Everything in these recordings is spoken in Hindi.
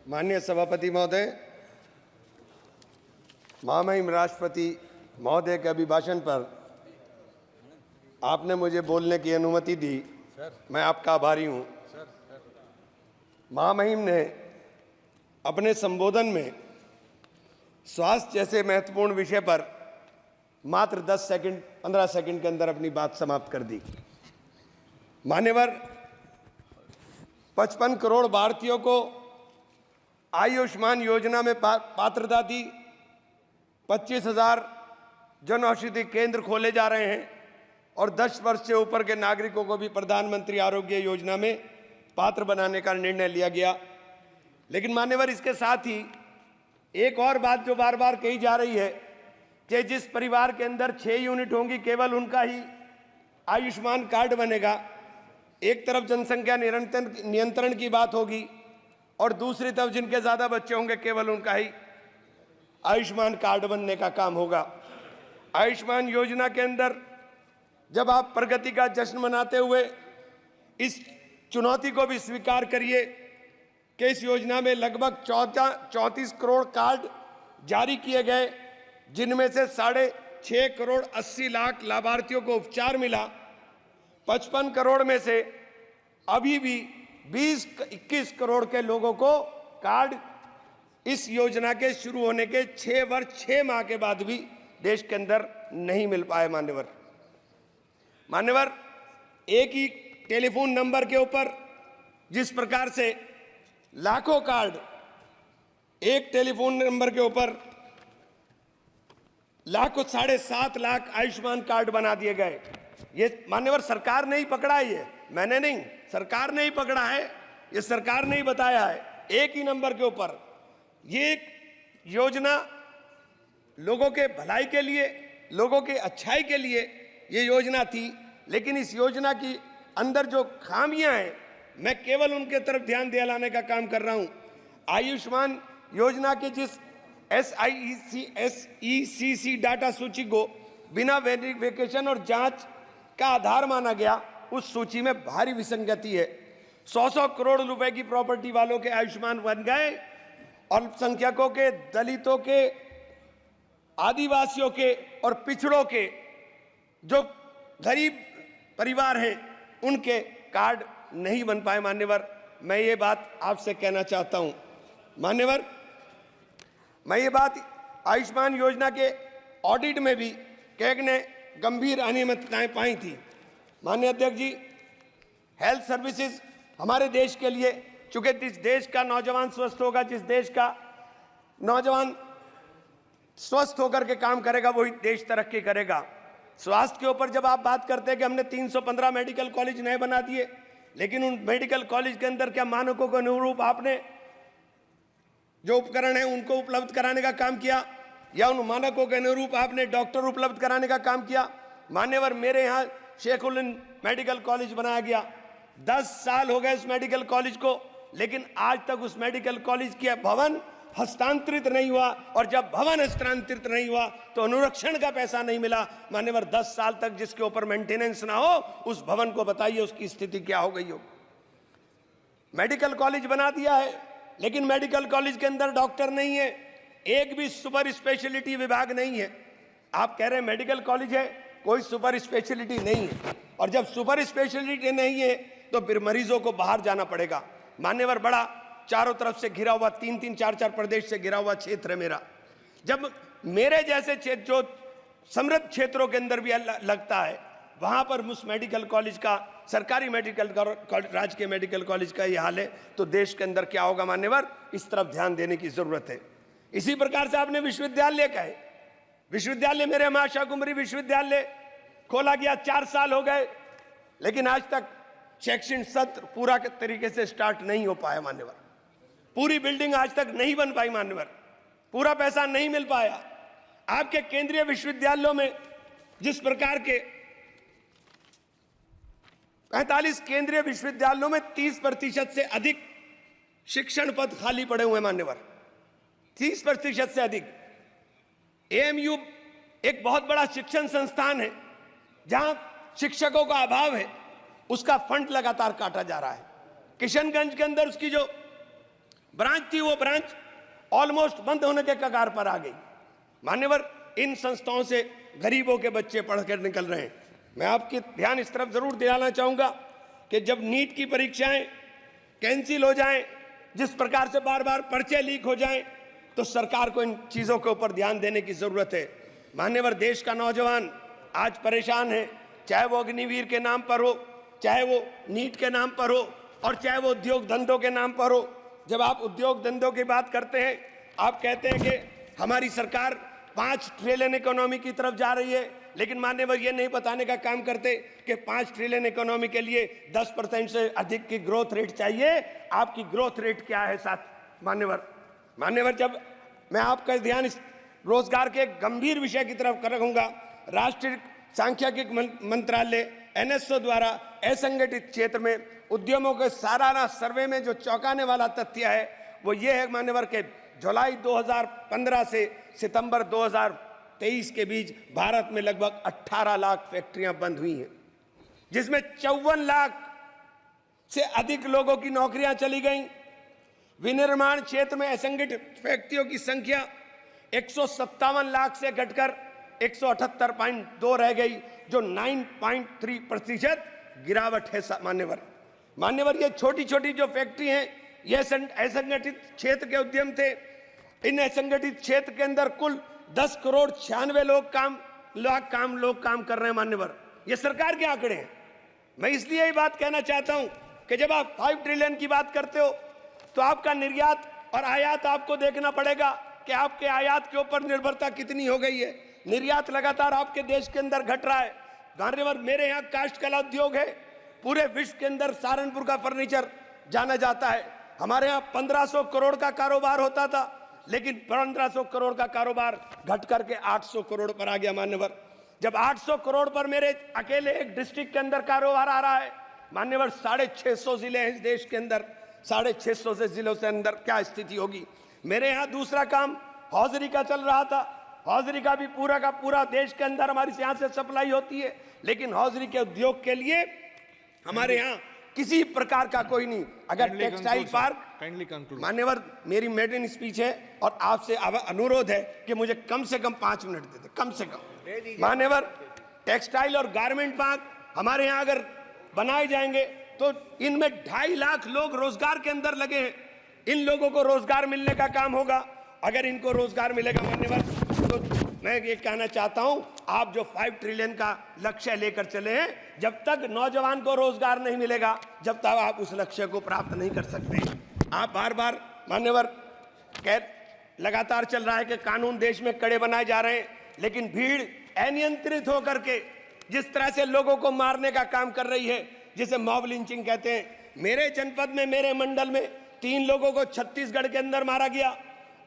माननीय सभापति महोदय, महामहिम राष्ट्रपति महोदय के अभिभाषण पर आपने मुझे बोलने की अनुमति दी, मैं आपका आभारी हूं। महामहिम ने अपने संबोधन में स्वास्थ्य जैसे महत्वपूर्ण विषय पर मात्र 10 सेकंड 15 सेकंड के अंदर अपनी बात समाप्त कर दी। मान्यवर, 55 करोड़ भारतीयों को आयुष्मान योजना में पात्रता दी, 25,000 जन औषधि केंद्र खोले जा रहे हैं और 10 वर्ष से ऊपर के नागरिकों को भी प्रधानमंत्री आरोग्य योजना में पात्र बनाने का निर्णय लिया गया। लेकिन मान्यवर, इसके साथ ही एक और बात जो बार बार कही जा रही है कि जिस परिवार के अंदर 6 यूनिट होंगी केवल उनका ही आयुष्मान कार्ड बनेगा। एक तरफ जनसंख्या नियंत्रण की बात होगी और दूसरी तरफ जिनके ज़्यादा बच्चे होंगे केवल उनका ही आयुष्मान कार्ड बनने का काम होगा। आयुष्मान योजना के अंदर जब आप प्रगति का जश्न मनाते हुए इस चुनौती को भी स्वीकार करिए कि इस योजना में लगभग 34 करोड़ कार्ड जारी किए गए, जिनमें से 6.5 करोड़ 80 लाख लाभार्थियों को उपचार मिला। 55 करोड़ में से अभी भी 20-21 करोड़ के लोगों को कार्ड इस योजना के शुरू होने के 6 वर्ष 6 माह के बाद भी देश के अंदर नहीं मिल पाए। मान्यवर, एक ही टेलीफोन नंबर के ऊपर जिस प्रकार से लाखों कार्ड एक टेलीफोन नंबर के ऊपर लाखों 7.5 लाख आयुष्मान कार्ड बना दिए गए। ये मान्यवर सरकार ने ही पकड़ा है, ये मैंने नहीं, सरकार ने ही पकड़ा है, ये सरकार ने ही बताया है। एक ही नंबर के ऊपर ये एक योजना लोगों के भलाई के लिए, लोगों के अच्छाई के लिए ये योजना थी। लेकिन इस योजना की अंदर जो खामियां हैं, मैं केवल उनके तरफ ध्यान दिलाने का काम कर रहा हूं। आयुष्मान योजना के जिस SECC डाटा सूची को बिना वेरिफिकेशन और जांच का आधार माना गया, उस सूची में भारी विसंगति है। 100 करोड़ रुपए की प्रॉपर्टी वालों के आयुष्मान बन गए, अल्पसंख्यकों के, दलितों के, आदिवासियों के और पिछड़ों के जो गरीब परिवार हैं उनके कार्ड नहीं बन पाए। मान्यवर, मैं ये बात आपसे कहना चाहता हूं। मान्यवर, मैं ये बात आयुष्मान योजना के ऑडिट में भी कैग ने गंभीर अनियमितताएं पाई थी। माननीय अध्यक्ष जी, हेल्थ सर्विसेज हमारे देश के लिए, चूंकि जिस देश का नौजवान स्वस्थ होगा, जिस देश का नौजवान स्वस्थ होकर के काम करेगा, वही देश तरक्की करेगा। स्वास्थ्य के ऊपर जब आप बात करते हैं कि हमने 315 मेडिकल कॉलेज नए बना दिए, लेकिन उन मेडिकल कॉलेज के अंदर क्या मानकों के अनुरूप आपने जो उपकरण है उनको उपलब्ध कराने का काम किया, या उन मानकों के अनुरूप आपने डॉक्टर उपलब्ध कराने का काम किया? मान्यवर, मेरे यहाँ शेखुल मेडिकल कॉलेज बनाया गया, 10 साल हो गए उस मेडिकल कॉलेज को, लेकिन आज तक उस मेडिकल कॉलेज के भवन हस्तांतरित नहीं हुआ, और जब भवन हस्तांतरित नहीं हुआ तो अनुरक्षण का पैसा नहीं मिला। मान्यवर, 10 साल तक जिसके ऊपर मेंटेनेंस ना हो, उस भवन को बताइए उसकी स्थिति क्या हो गई हो। मेडिकल कॉलेज बना दिया है, लेकिन मेडिकल कॉलेज के अंदर डॉक्टर नहीं है, एक भी सुपर स्पेशलिटी विभाग नहीं है। आप कह रहे हैं मेडिकल कॉलेज है, कोई सुपर स्पेशलिटी नहीं है, और जब सुपर स्पेशलिटी नहीं है तो फिर मरीजों को बाहर जाना पड़ेगा। मान्यवर, बड़ा चारों तरफ से घिरा हुआ 3-3, 4-4 प्रदेश से घिरा हुआ क्षेत्र है मेरा। जब मेरे जैसे क्षेत्र जो समृद्ध क्षेत्रों के अंदर भी लगता है, वहां पर उस मेडिकल कॉलेज का, सरकारी मेडिकल राजकीय मेडिकल कॉलेज का ये हाल है, तो देश के अंदर क्या होगा? मान्यवर, इस तरफ ध्यान देने की जरूरत है। इसी प्रकार से आपने विश्वविद्यालय का है, विश्वविद्यालय मेरे माशा कुमरी विश्वविद्यालय खोला गया, 4 साल हो गए, लेकिन आज तक शैक्षणिक सत्र पूरा तरीके से स्टार्ट नहीं हो पाया। मान्यवर, पूरी बिल्डिंग आज तक नहीं बन पाई। मान्यवर, पूरा पैसा नहीं मिल पाया। आपके केंद्रीय विश्वविद्यालयों में जिस प्रकार के 45 केंद्रीय विश्वविद्यालयों में 30% से अधिक शिक्षण पद खाली पड़े हुए। मान्यवर, 30% से अधिक। AMU एक बहुत बड़ा शिक्षण संस्थान है, जहां शिक्षकों का अभाव है, उसका फंड लगातार काटा जा रहा है। किशनगंज के अंदर उसकी जो ब्रांच थी, वो ब्रांच ऑलमोस्ट बंद होने के कगार पर आ गई। मान्यवर, इन संस्थाओं से गरीबों के बच्चे पढ़कर निकल रहे हैं। मैं आपकी ध्यान इस तरफ जरूर दिलाना चाहूंगा कि जब नीट की परीक्षाएं कैंसिल हो जाएं, जिस प्रकार से बार बार पर्चे लीक हो जाएं, तो सरकार को इन चीजों के ऊपर ध्यान देने की जरूरत है। मान्यवर, देश का नौजवान आज परेशान है, चाहे वो अग्निवीर के नाम पर हो, चाहे वो नीट के नाम पर हो, और चाहे वो उद्योग धंधों के नाम पर हो। जब आप उद्योग धंधों की बात करते हैं, आप कहते हैं कि हमारी सरकार 5 ट्रिलियन इकोनॉमी की तरफ जा रही है, लेकिन मान्यवर ये नहीं बताने का काम करते कि 5 ट्रिलियन इकोनॉमी के लिए 10% से अधिक की ग्रोथ रेट चाहिए। आपकी ग्रोथ रेट क्या है साथ मान्यवर, जब मैं आपका ध्यान इस रोजगार के गंभीर विषय की तरफ रखूंगा, राष्ट्रीय सांख्यिकी मंत्रालय NSO द्वारा असंगठित क्षेत्र में उद्यमों के सालाना सर्वे में जो चौंकाने वाला तथ्य है वो ये है मान्यवर के जुलाई 2015 से सितंबर 2023 के बीच भारत में लगभग 18 लाख फैक्ट्रियां बंद हुई हैं, जिसमें 54 लाख से अधिक लोगों की नौकरियां चली गईं। विनिर्माण क्षेत्र में असंगठित व्यक्तियों की संख्या 157 लाख से घटकर 178.2 रह गई, जो 9.3% गिरावट है। मान्यवर, ये छोटी छोटी जो फैक्ट्री हैं, ये असंगठित क्षेत्र के उद्यम थे। इन असंगठित क्षेत्र के अंदर कुल 10 करोड़ 96 लोग काम कर रहे हैं। मान्यवर, ये सरकार के आंकड़े हैं। मैं इसलिए ये बात कहना चाहता हूं कि जब आप 5 ट्रिलियन की बात करते हो तो आपका निर्यात और आयात आपको देखना पड़ेगा कि आपके आयात के ऊपर निर्भरता कितनी हो गई है। निर्यात लगातार आपके देश के अंदर घट रहा है। मान्यवर, मेरे यहाँ काष्ठ कला उद्योग है, पूरे विश्व के अंदर सहारनपुर का फर्नीचर जाना जाता है। हमारे यहाँ 1500 करोड़ का कारोबार होता था, लेकिन 1500 करोड़ का कारोबार घट करके 800 करोड़ पर आ गया। मान्यवर, जब 800 करोड़ पर मेरे अकेले एक डिस्ट्रिक्ट के अंदर कारोबार आ रहा है, मान्यवर 650 जिले हैं इस देश के अंदर, 650 से जिलों से अंदर क्या स्थिति होगी। मेरे यहाँ दूसरा काम हौजरी का चल रहा था। हौजरी का भी पूरा का पूरा देश के अंदर हमारी यहाँ से सप्लाई होती है, लेकिन हौजरी के उद्योग के लिए हमारे यहाँ किसी प्रकार का कोई नहीं। अगर टेक्सटाइल पार्क, मान्यवर मेरी मेडन स्पीच है और आपसे अनुरोध है कि मुझे कम से कम 5 मिनट दे दे, कम से कम। मान्यवर, टेक्सटाइल और गारमेंट पार्क हमारे यहाँ अगर बनाए जाएंगे तो इनमें 2.5 लाख लोग रोजगार के अंदर लगे हैं। इन लोगों को रोजगार मिलने का काम होगा। अगर इनको रोजगार मिलेगा मान्यवर, तो मैं ये कहना चाहता हूं, आप जो 5 ट्रिलियन का लक्ष्य लेकर चले हैं, जब तक नौजवान को रोजगार नहीं मिलेगा, जब तक आप उस लक्ष्य को प्राप्त नहीं कर सकते। आप बार बार मान्यवर लगातार चल रहा है कि कानून देश में कड़े बनाए जा रहे हैं, लेकिन भीड़ अनियंत्रित होकर के जिस तरह से लोगों को मारने का काम कर रही है, जिसे मॉब लिंचिंग कहते हैं। मेरे जनपद में, मेरे मंडल में 3 लोगों को छत्तीसगढ़ के अंदर मारा गया।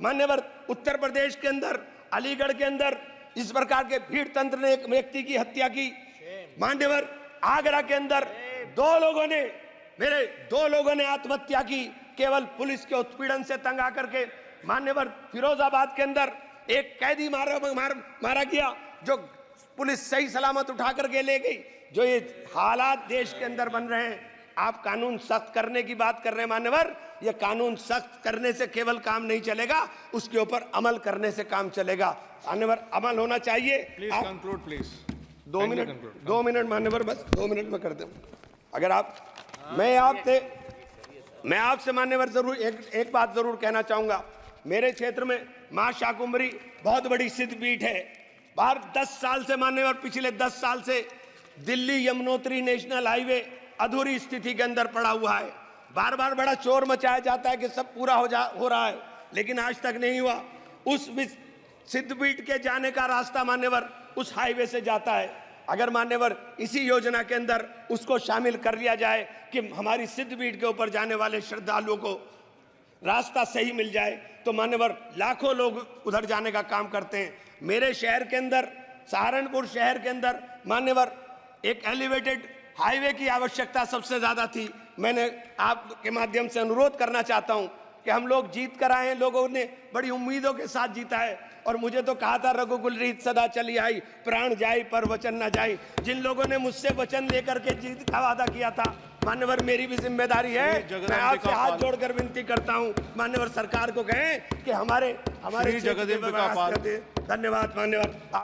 मान्यवर, उत्तर प्रदेश के अंदर, अलीगढ़ के अंदर इस प्रकार के भीड़ तंत्र ने एक व्यक्ति की हत्या की। मान्यवर, आगरा के अंदर 2 लोगों ने आत्महत्या की, केवल पुलिस के उत्पीड़न से तंग आकर के। मान्यवर, फिरोजाबाद के अंदर एक कैदी मारा गया, जो पुलिस सही सलामत उठा करके ले गई। जो ये हालात देश के अंदर बन रहे हैं, आप कानून सख्त करने की बात कर रहे हैं। मान्यवर, ये कानून सख्त करने से केवल काम नहीं चलेगा, उसके ऊपर अमल करने से काम चलेगा। मान्यवर, अमल होना चाहिए। Please conclude, please. 2 मिनट मान्यवर, बस 2 मिनट में कर दूं। अगर आप मैं आपसे मान्यवर जरूर एक बात जरूर कहना चाहूंगा। मेरे क्षेत्र में मां शाकुंभरी बहुत बड़ी सिद्धपीठ है। बाहर 10 साल से मान्यवर, पिछले 10 साल से दिल्ली यमुनोत्री नेशनल हाईवे अधूरी स्थिति के अंदर पड़ा हुआ है। बार बार बड़ा शोर मचाया जाता है कि सब पूरा हो रहा है, लेकिन आज तक नहीं हुआ। उस सिद्धपीठ के जाने का रास्ता मान्यवर उस हाईवे से जाता है। अगर मान्यवर इसी योजना के अंदर उसको शामिल कर लिया जाए कि हमारी सिद्धपीठ के ऊपर जाने वाले श्रद्धालुओं को रास्ता सही मिल जाए, तो मान्यवर लाखों लोग उधर जाने का काम करते हैं। मेरे शहर के अंदर, सहारनपुर शहर के अंदर मान्यवर एक एलिवेटेड हाईवे की आवश्यकता सबसे ज्यादा थी। मैंने आपके माध्यम से अनुरोध करना चाहता हूं कि हम लोग जीत कर आए हैं, लोगों ने बड़ी उम्मीदों के साथ जीता है। और मुझे तो कहा था, रघुकुल रीत सदा चली आई, प्राण जाए पर वचन न जाए। जिन लोगों ने मुझसे वचन लेकर के जीत का वादा किया था, मान्यवर मेरी भी जिम्मेदारी है। मैं आपसे हाथ जोड़कर विनती करता हूं मान्यवर सरकार को कहें कि हमारे धन्यवाद मान्यवर।